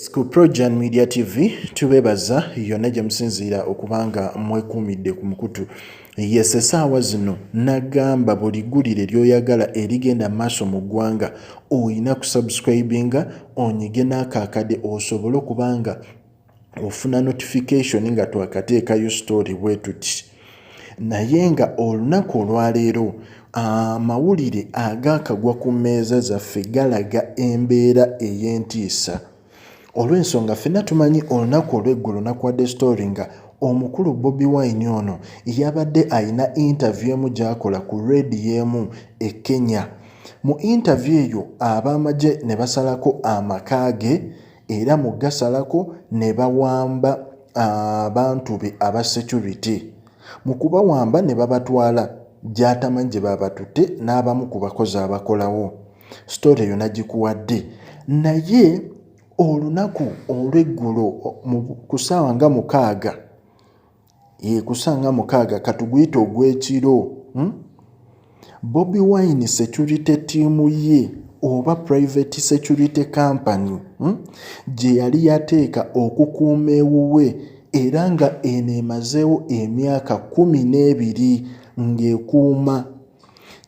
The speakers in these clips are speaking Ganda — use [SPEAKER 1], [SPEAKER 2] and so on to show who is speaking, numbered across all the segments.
[SPEAKER 1] Ku Projan Media TV tubebaza yonna gye musinziira okubanga mwekumidde ku mukutu. Yes, essaawa zino nagamba buli ggulire ly'oyagala erigenda maaso mu ggwanga oyina kusubscribinga onyige n'akaakade osobole okubanga ofuna notification nga twakateekayo story bwe tuti. Naye nga olunaku olwaleero amawulire agaakagwa ku mmeeza zaffe galaga embeera ey'entiisa. Olw'ensonga ffenna tumanyi olunaku olw'eggulu nakwadde story nga omukulu Bobi Wine ono yabadde ayina interview emu gy'akola ku radio emu e Kenya. Mu interview eyo ab'amagye ne basalako amaka ge era mu gasalako ne bawamba abantu be aba security. Mu kubawamba ne babatwala gy'atamanyi gye babatutte n'abamu ku bakozi abakolawo. Story eyo nagikuwadde. Naye olunaku olw'eggulo ku ssaawa nga mukaaga katuguyita ogw'ekiro, Bobi Wine security team ye oba private security company gye yali yateeka okukuuma ewuwe era nga eno emazeewo emyaka 12 ng'ekuuma.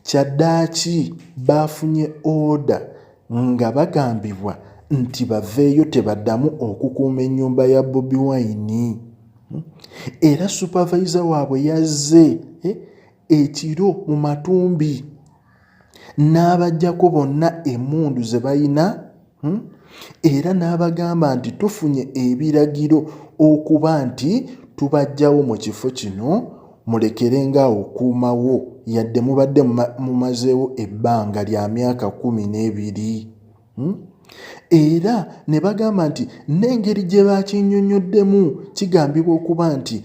[SPEAKER 1] Kyaddaaki baafunye order nga bagambibwa nti baveeyo tebaddamu okukuuma ennyumba ya Bobi Wine. Era supervisor waabwe yazze ekiro mu matumbi n'abaggyako bonna emmundu ze balina era n'abagamba nti tufunye ebiragiro okuba nti tubaggyawo mu kifo kino mulekerenga okuumawo yadde mubadde mumazeewo ebbanga lya myaka 12. Era ne bagamba nti n'engeri gye bakinnyonnyoddemu kigambibwa okuba nti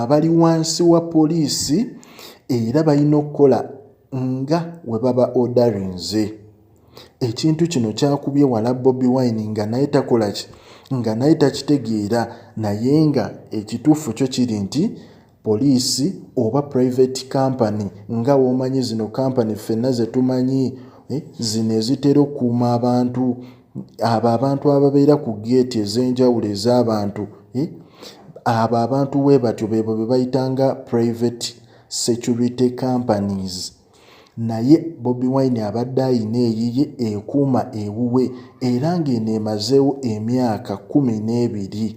[SPEAKER 1] bali wansi wa poliisi era balina okukola nga we baba ordarinze. Ekintu kino kyakubye wala Bobi Wine nga naye takola ki? Nga naye takitegeera, naye nga ekituufu kyo kiri nti poliisi oba private company nga womanyi zino company ffenna ze tumanyi zino ezitera okukuuma abantu abantu ababeera ku geeti ez'enjawulo ez'abantu abo abantu bwe batyo beebo be bayitanga private security companies. Naye Bobi Wine abadde ayina eyiye ekuuma ewuwe era ng'eno emazeewo emyaka 12.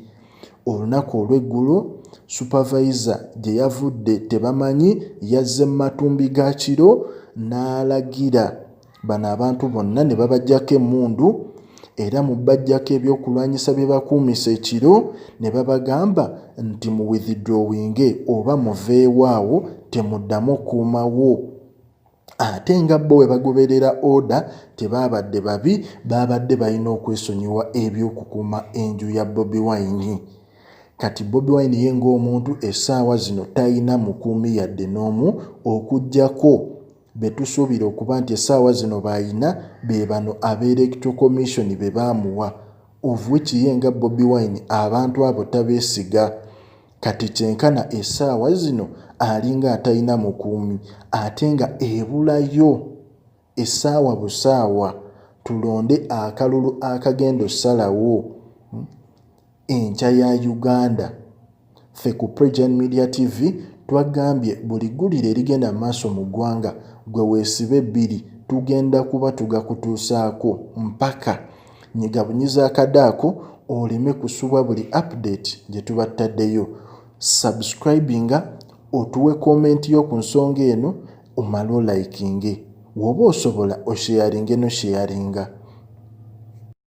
[SPEAKER 1] Olunaku olw'eggulo supervisor gye yavudde tebamanyi yazze mu matumbi ga kiro n'alagira bano abantu bonna ne babaggyako emmundu era mu bajjako ebyokulwanyisa bye bakuumisa ekiro ne babagamba nti mu withdrawing oba muveewaawo temuddamu okuumawo. Ate nga bo we bagoberera order tebaabadde babi, baabadde balina okwesonyiwa eby'okukuuma enju ya Bobi Wine. Kati Bobi Wine ye ng'omuntu essaawa zino talina mukuumi yadde n'omu okuggyako be tusuubira okuba nti essaawa zino bayina be bano ab'Electoral Commission be baamuwa. Of which ye nga Bobi Wine abantu abo tabeesiga. Kati kyenkana essaawa zino alinga atalina mukuumi ate nga ebulayo essaawa busaawa tulonde akalulu akagenda ossalawo enkya ya Uganda. Ffe ku Projan Media TV twagambye buli ggulire erigenda maaso mu ggwanga gwe weesibe 2 tugenda kuba tugakutuusaako mpaka nyigabunyiza akadde ako oleme kusubwa buli update gye tuba tutaddeyo. Subscribinga otuwe comment yo ku nsonga eno omale olikinge. Woba osobola osharinge no sharinga.